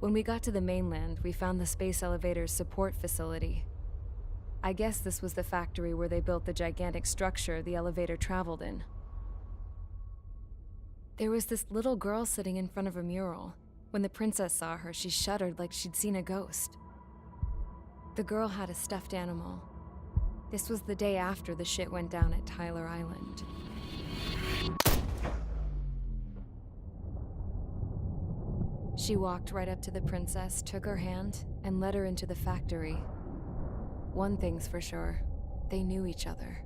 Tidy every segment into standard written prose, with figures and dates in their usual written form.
When we got to the mainland, we found the space elevator's support facility. I guess this was the factory where they built the gigantic structure the elevator traveled in. There was this little girl sitting in front of a mural. When the princess saw her, she shuddered like she'd seen a ghost. The girl had a stuffed animal. This was the day after the shit went down at Tyler Island. She walked right up to the princess, took her hand, and led her into the factory. One thing's for sure, they knew each other.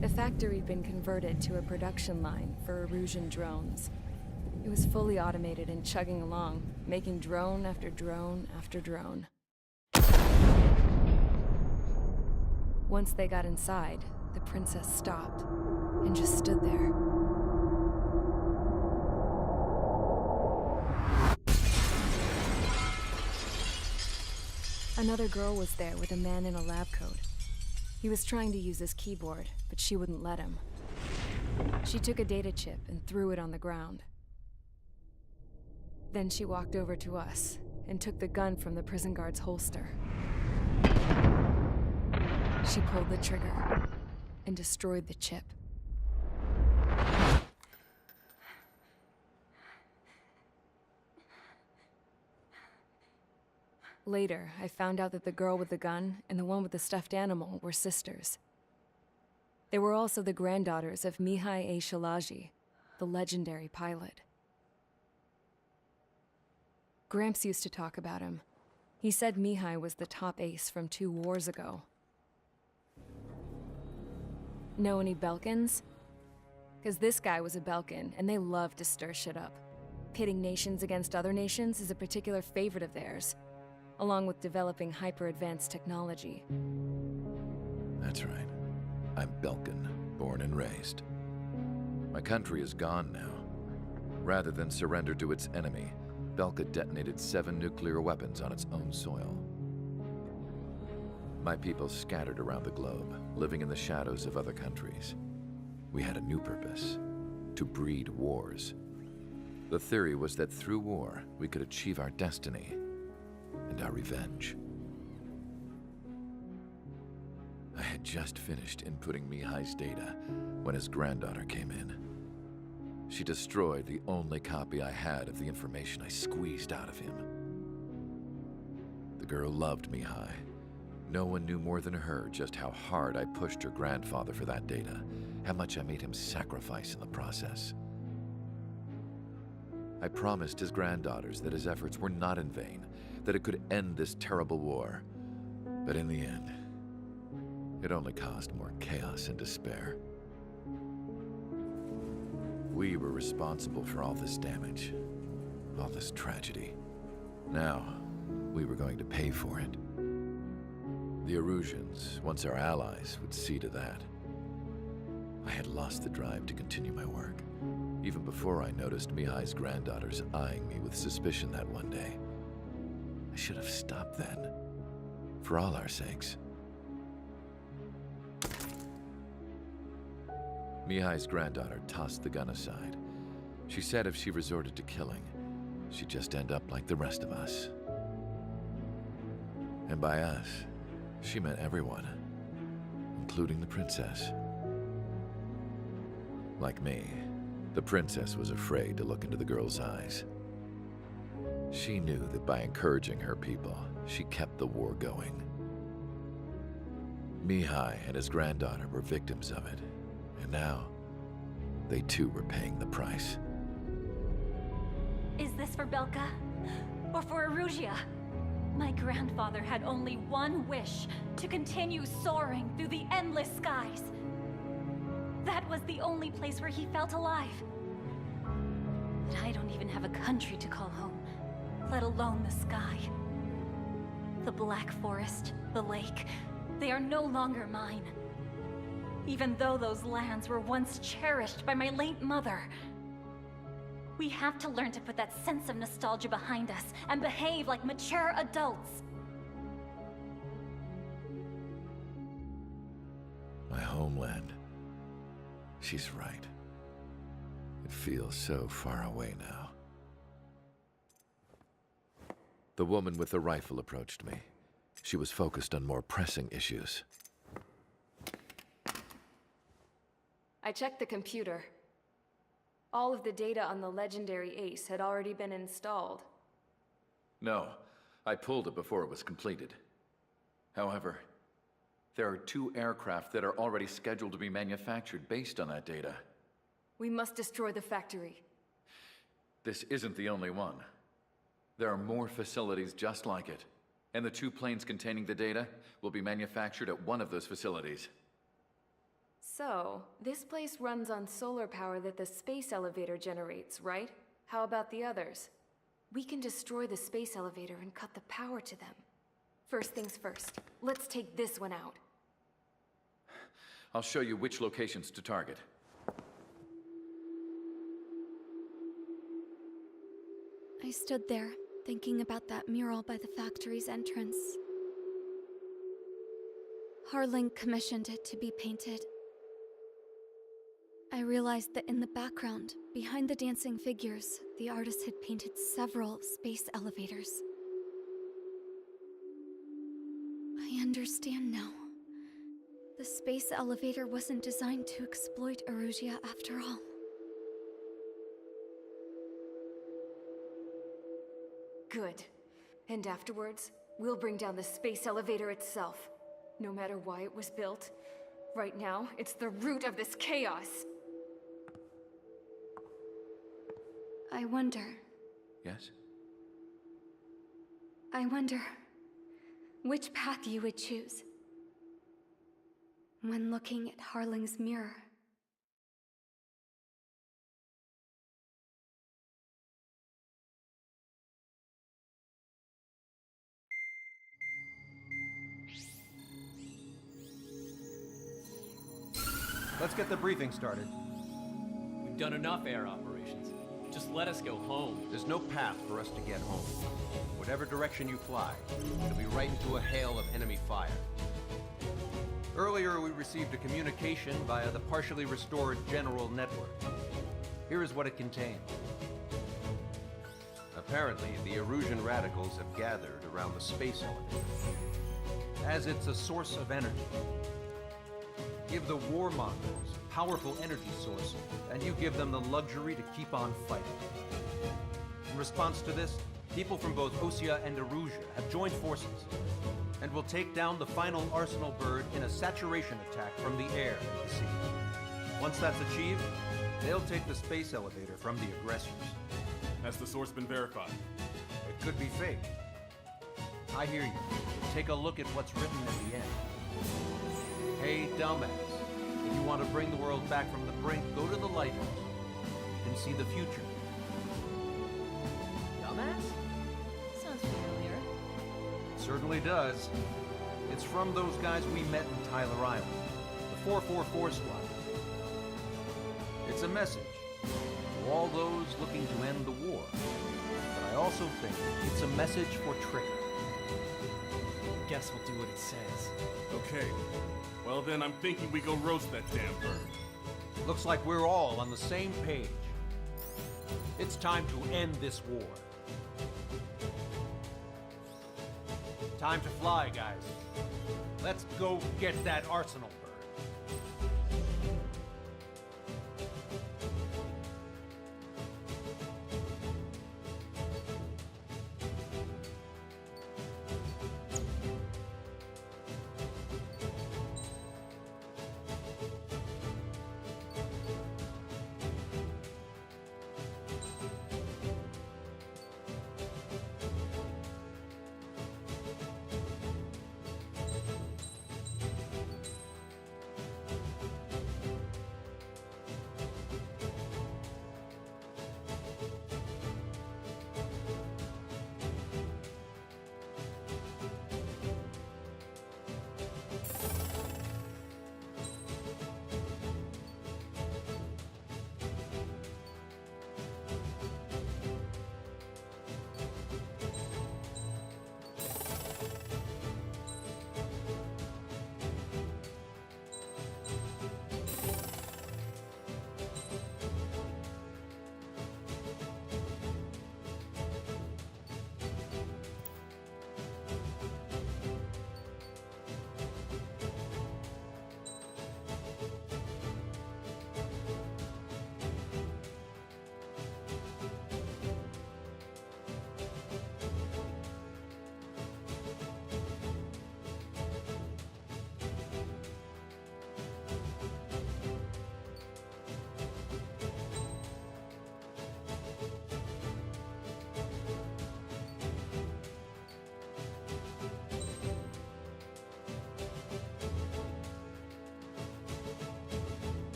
The factory'd been converted to a production line for Erusian drones. It was fully automated and chugging along, making drone after drone after drone. Once they got inside, the princess stopped and just stood there. Another girl was there with a man in a lab coat. He was trying to use his keyboard, but she wouldn't let him. She took a data chip and threw it on the ground. Then she walked over to us and took the gun from the prison guard's holster. She pulled the trigger and destroyed the chip. Later, I found out that the girl with the gun and the one with the stuffed animal were sisters. They were also the granddaughters of Mihai A. Shalaji, the legendary pilot. Gramps used to talk about him. He said Mihai was the top ace from 2 wars ago. Know any Belkans? Because this guy was a Belkan, and they love to stir shit up. Pitting nations against other nations is a particular favorite of theirs, along with developing hyper-advanced technology. That's right. I'm Belkan, born and raised. My country is gone now. Rather than surrender to its enemy, Belka detonated 7 nuclear weapons on its own soil. My people scattered around the globe, living in the shadows of other countries. We had a new purpose: to breed wars. The theory was that through war, we could achieve our destiny and our revenge. I had just finished inputting Mihai's data when his granddaughter came in. She destroyed the only copy I had of the information I squeezed out of him. The girl loved Mihai. No one knew more than her just how hard I pushed her grandfather for that data, how much I made him sacrifice in the process. I promised his granddaughters that his efforts were not in vain, that it could end this terrible war. But in the end, it only caused more chaos and despair. We were responsible for all this damage, all this tragedy. Now, we were going to pay for it. The Erusians, once our allies, would see to that. I had lost the drive to continue my work, even before I noticed Mihai's granddaughters eyeing me with suspicion that one day. I should have stopped then, for all our sakes. Mihai's granddaughter tossed the gun aside. She said if she resorted to killing, she'd just end up like the rest of us. And by us, she meant everyone, including the princess. Like me, the princess was afraid to look into the girl's eyes. She knew that by encouraging her people, she kept the war going. Mihai and his granddaughter were victims of it, and now, they too were paying the price. Is this for Belka? Or for Erusia? My grandfather had only one wish: to continue soaring through the endless skies. That was the only place where he felt alive. But I don't even have a country to call home, let alone the sky. The Black Forest, the lake, they are no longer mine. Even though those lands were once cherished by my late mother. We have to learn to put that sense of nostalgia behind us and behave like mature adults. My homeland. She's right. It feels so far away now. The woman with the rifle approached me. She was focused on more pressing issues. I checked the computer. All of the data on the legendary Ace had already been installed. No, I pulled it before it was completed. However, there are 2 aircraft that are already scheduled to be manufactured based on that data. We must destroy the factory. This isn't the only one. There are more facilities just like it, and the 2 planes containing the data will be manufactured at one of those facilities. So, this place runs on solar power that the space elevator generates, right? How about the others? We can destroy the space elevator and cut the power to them. First things first, let's take this one out. I'll show you which locations to target. I stood there, thinking about that mural by the factory's entrance. Harling commissioned it to be painted. I realized that in the background, behind the dancing figures, the artist had painted several space elevators. I understand now. The space elevator wasn't designed to exploit Erusia after all. Good. And afterwards, we'll bring down the space elevator itself. No matter why it was built, right now, it's the root of this chaos. I wonder Yes? which path you would choose when looking at Harling's mirror. Let's get the briefing started. We've done enough air operations. Just let us go home. There's no path for us to get home. Whatever direction you fly, it'll be right into a hail of enemy fire. Earlier, we received a communication via the partially restored General Network. Here is what it contained. Apparently, the Erusian radicals have gathered around the space elevator, as it's a source of energy. Give the warmongers a powerful energy source, and you give them the luxury to keep on fighting. In response to this, people from both Osea and Erusia have joined forces, and will take down the final Arsenal bird in a saturation attack from the air and the sea. Once that's achieved, they'll take the space elevator from the aggressors. Has the source been verified? It could be fake. I hear you. Take a look at what's written at the end. Hey, dumbass. If you want to bring the world back from the brink, go to the Lighthouse. You can see the future. Dumbass? Sounds familiar. It certainly does. It's from those guys we met in Tyler Island, the 444 squad. It's a message to all those looking to end the war. But I also think it's a message for Trigger. Guess we'll do what it says. Okay. Well then, I'm thinking we go roast that damn bird. Looks like we're all on the same page. It's time to end this war. Time to fly, guys. Let's go get that Arsenal bird.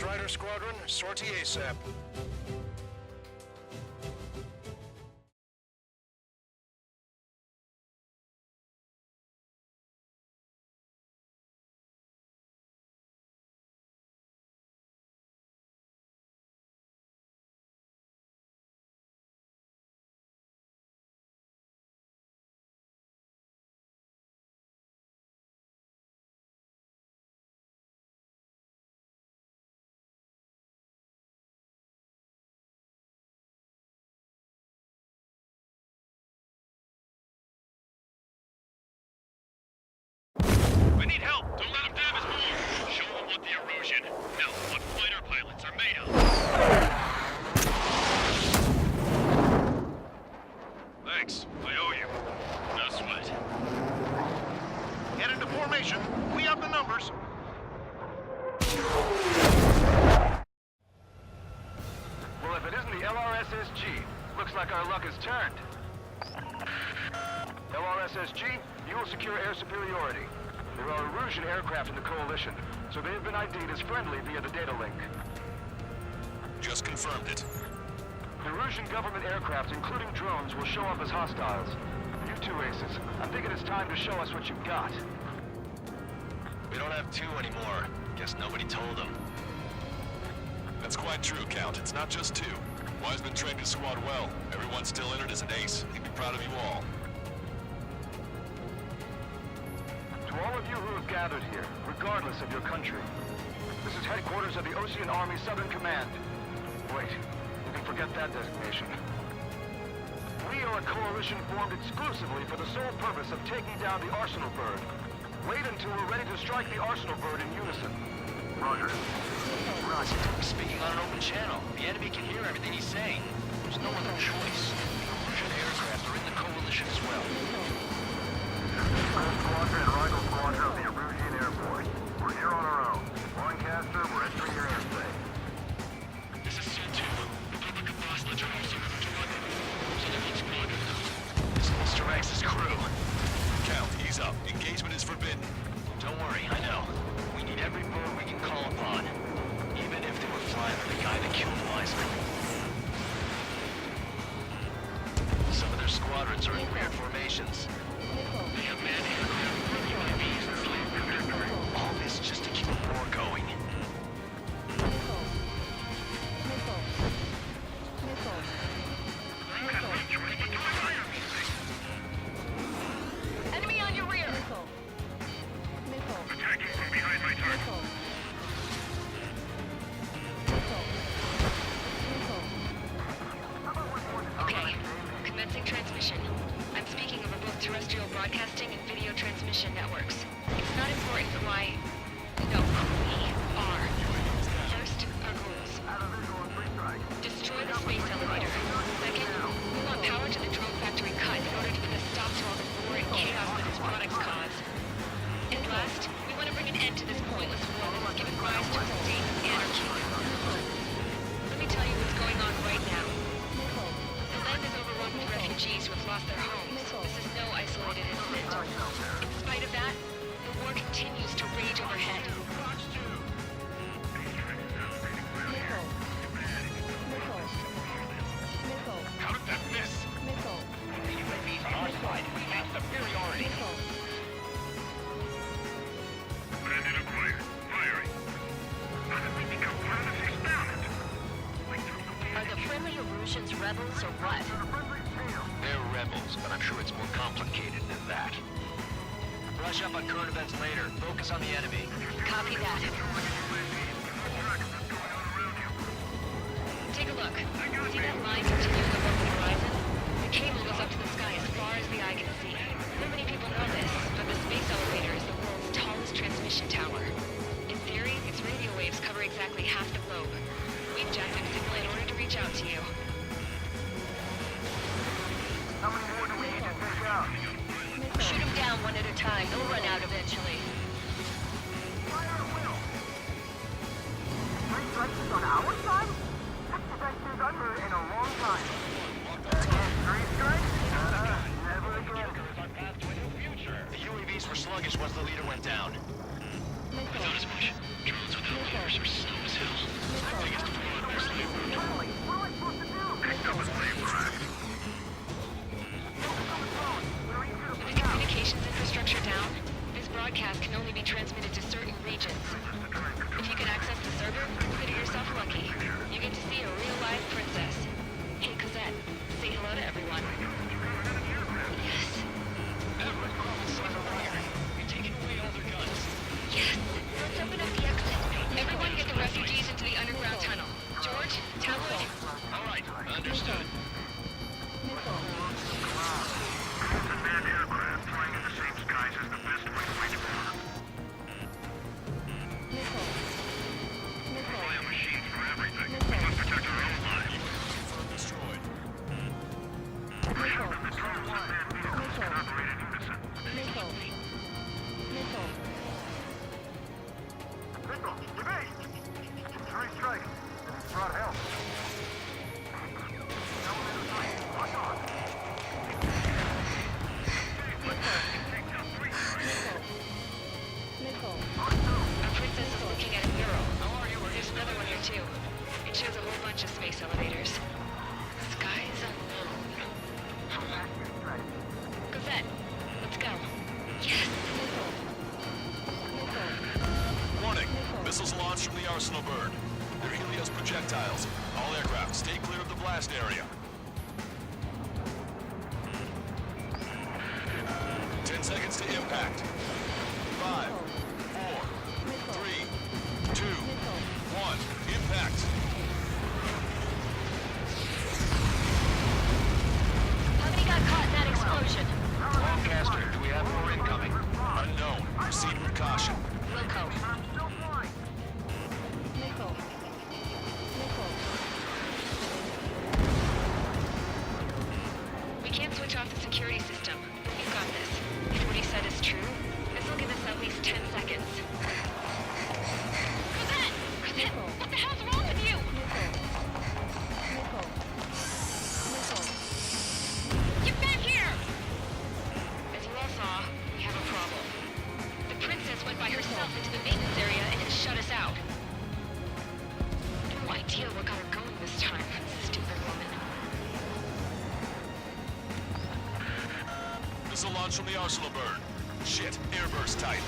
Strider Squadron, sortie ASAP. I need help! Don't let them damage more! Show them what the erosion, no, what fighter pilots are made of! Thanks, I owe you. No sweat. Get into formation. We have the numbers. Well, if it isn't the LRSSG, looks like our luck has turned. LRSSG, you will secure air superiority. There are Erusian aircraft in the Coalition, so they have been ID'd as friendly via the data link. Just confirmed it. The Erusian government aircraft, including drones, will show up as hostiles. You two aces, I'm thinking it's time to show us what you've got. We don't have two anymore. Guess nobody told them. That's quite true, Count. It's not just two. Wiseman trained his squad well. Everyone still in it is an ace. He'd be proud of you all. To all of you who have gathered here, regardless of your country, this is headquarters of the Ocean Army Southern Command. Wait, you can forget that designation. We are a coalition formed exclusively for the sole purpose of taking down the Arsenal Bird. Wait until we're ready to strike the Arsenal Bird in unison. Roger. Roger, we're speaking on an open channel. The enemy can hear everything he's saying. There's no other choice. Erusian aircraft are in the coalition as well. Squadron and Rival Squadron of the Erusian Air Force. We're here on our own. Lancaster, we're entering your airspace. This is Sol-2. Republic of Bosnia are also Southern Squadron. This is Mr. X's crew. Count, ease up. Engagement is forbidden. Don't worry, I know. We need every boat we can call upon. Even if they were flying for the guy that killed Wiseman. Some of their squadrons are in weird formations. They have manned aircraft, UAVs, and slave. All this just to keep the war going. Enemy on your rear! Attacking from behind my target. Okay, commencing transmission. I'm speaking over both terrestrial broadcasting and video transmission networks. It's not important why... No, we are. First, our goals. Destroy the space elevator. Second, we want power to the drone factory cut in order to put a stop to all the war and chaos that its products cause. And last, we want to bring an end to this pointless war that has given rise to a state of anarchy. Let me tell you what's going on right now. The land is overrun with refugees who have lost their homes. This is no isolated incident. In spite of that, the war continues to rage overhead. How did that miss? The UAVs on our side, we have superiority. Bandit acquired. Firing. How did we become part of this experiment? Are the friendly Erusians rebels or what? They're rebels, but I'm sure it's more complicated than that. Brush up on current events later. Focus on the enemy. Copy that. Take a look. See that line continuing above the horizon? The cable goes up to the sky as far as the eye can see. Not many people know this, but the space elevator is the world's tallest transmission tower. In theory, its radio waves cover exactly half the globe. We've jacked up signal in order to reach out to you. How many more do we need to take out? Shoot them down one at a time. They'll run out eventually. Fire at will. 3 strikes on our side? That's the best news I've heard in a long time. Again, 3 strikes? Never again. The UAVs were sluggish once the leader went down. I thought as much. Drones without motors are slow as hell. Biggest fraud we're With the communications infrastructure down, this broadcast can only be transmitted to certain regions. If you can access the server, consider yourself lucky. You get to see a real-life princess. Hey, Cosette, say hello to everyone. Yes. You're taking away all their guns. Yes. Let's open up the exit. Everyone get the refugees into the underground tunnel. George, Tabloid. All right, understood. Unmanned aircraft flying in the same skies is the best way to reach them. Fly machines for everything. We must protect our own lives. Confirm destroyed. Missile. The drones and manned vehicles can operate in unison. Missile, evade! Three strikes. Brought help. Lock on. Our princess is looking at a mural. There's another one here too. It shows a whole bunch of space elevators. Skies unknown. Cosette, let's go. Yes. Warning. Missiles launched from the Arsenal bird. They're Helios projectiles. All aircraft, stay clear of the blast area. 10 seconds to impact. 5, 4, 3, 2, 1. Impact. How many got caught in that explosion? Lancaster, do we have more incoming? Unknown. Proceed with caution. Wilco. We can't switch off the security system. We've got this. If what he said is true, this will give us at least 10 seconds. Cosette! Cosette! What the hell's wrong with you? Get back here! As you all saw, we have a problem. The princess went by herself into the maintenance area and it shut us out. No idea what got her going this time, stupid woman. Missile launch from the Arsenal bird. Shit, airburst type.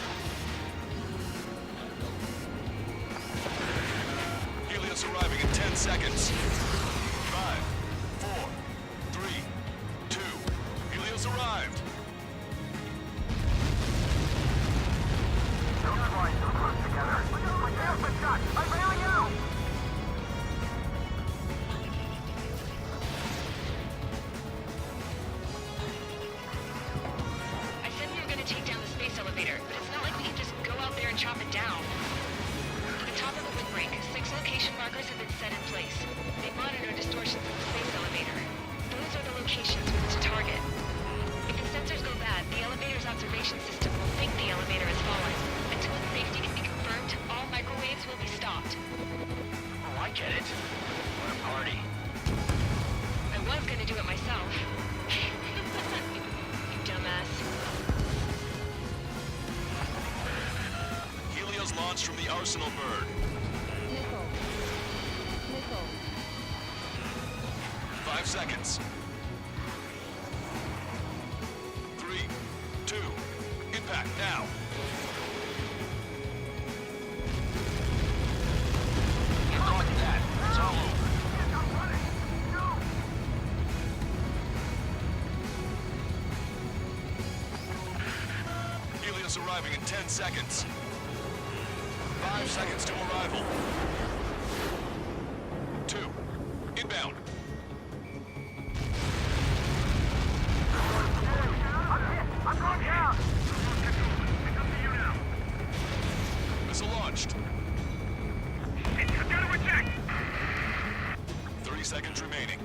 Helios arriving in 10 seconds. 5, 4, 3, 2. Helios arrived. Don't fly so close together. Careful shot! I'm bailing out! I said we were gonna take down the space elevator, but it's not like we can just go out there and chop it down. To the top of the windbreak, 6 location markers have been set in place. They monitor distortions in the space elevator. Those are the locations we need to target. If the sensors go bad, the elevator's observation system will think the elevator has fallen. Until its safety can be confirmed, all microwaves will be stopped. Oh, I get it. What a party. I was gonna do it myself. You dumbass. Helios launched from the Arsenal bird. 5 seconds. 3, 2. Impact now. You caught that. It's all over. Helios arriving in 10 seconds. 5 seconds to arrival. 2. Inbound. I'm going down! Missile launched. It's gotta reject! 30 seconds remaining.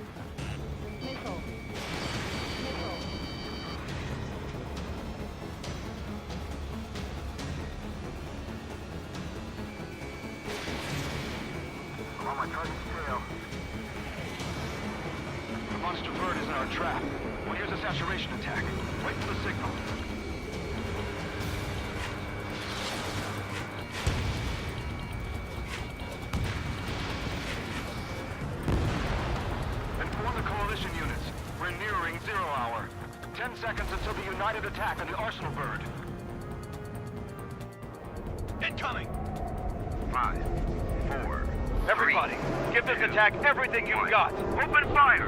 I'm on my target's tail. The monster bird is in our trap. Well, here's a saturation attack. Wait for the signal. nearing 0 hour. 10 seconds until the united attack on the Arsenal bird. Incoming! 5, 4, everybody, give this attack everything you've got. Open fire!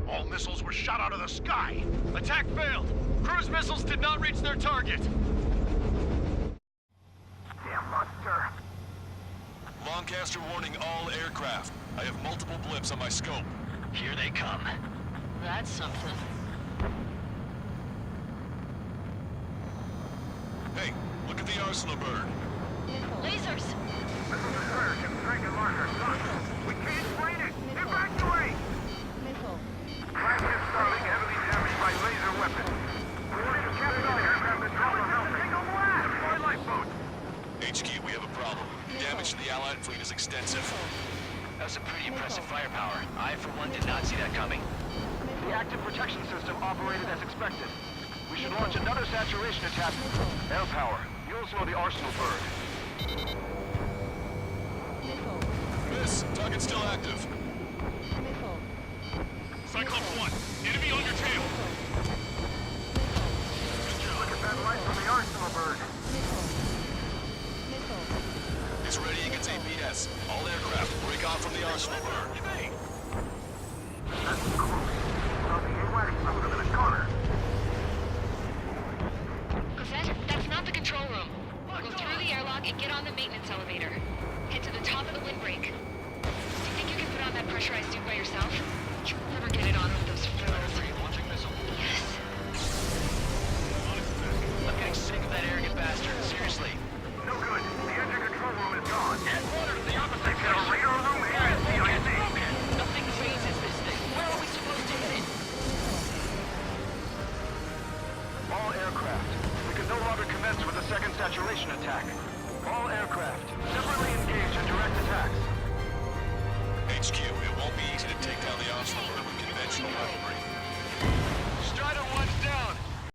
All missiles were shot out of the sky. Attack failed. Cruise missiles did not reach their target. Damn monster. Lancaster warning all aircraft. I have multiple blips on my scope. Here they come. That's something. Hey, look at the Arsenal bird. Lasers! This is Destroyer, ship strike and marker. We can't plane it! Evacuate! Flagship Starling heavily damaged by laser weapons. We need to capture the aircraft control or help. Single blast! Deploy lifeboats! HQ, we have a problem. Damage to the Allied fleet is extensive. That's a pretty impressive firepower. I, for one, did not see that coming. The active protection system operated as expected. We should launch another saturation attack. Air power. You'll slow the Arsenal bird. Miss, target's still active. Cyclops 1, enemy on your tail. Look at that light from the Arsenal bird. He's ready against APS. All aircraft, break off from the Arsenal bird. Hey! That's cool. Saw the AWACS from in the corner. Cosette, that's not the control room. Go through the airlock and get on the maintenance elevator. Head to the top of the windbreak. Do you think you can put on that pressurized suit by yourself? You'll never get it on with those frills. Launching missile. Yes. I'm getting sick of that arrogant bastard. Seriously. No good. The engine control room is gone. Headquarters, the opposite Got a radar room here at CIC. Nothing phases this thing. Where are we supposed to hit it? All aircraft. We can no longer commence with a second saturation attack. All aircraft, separately engaged in direct attacks. HQ,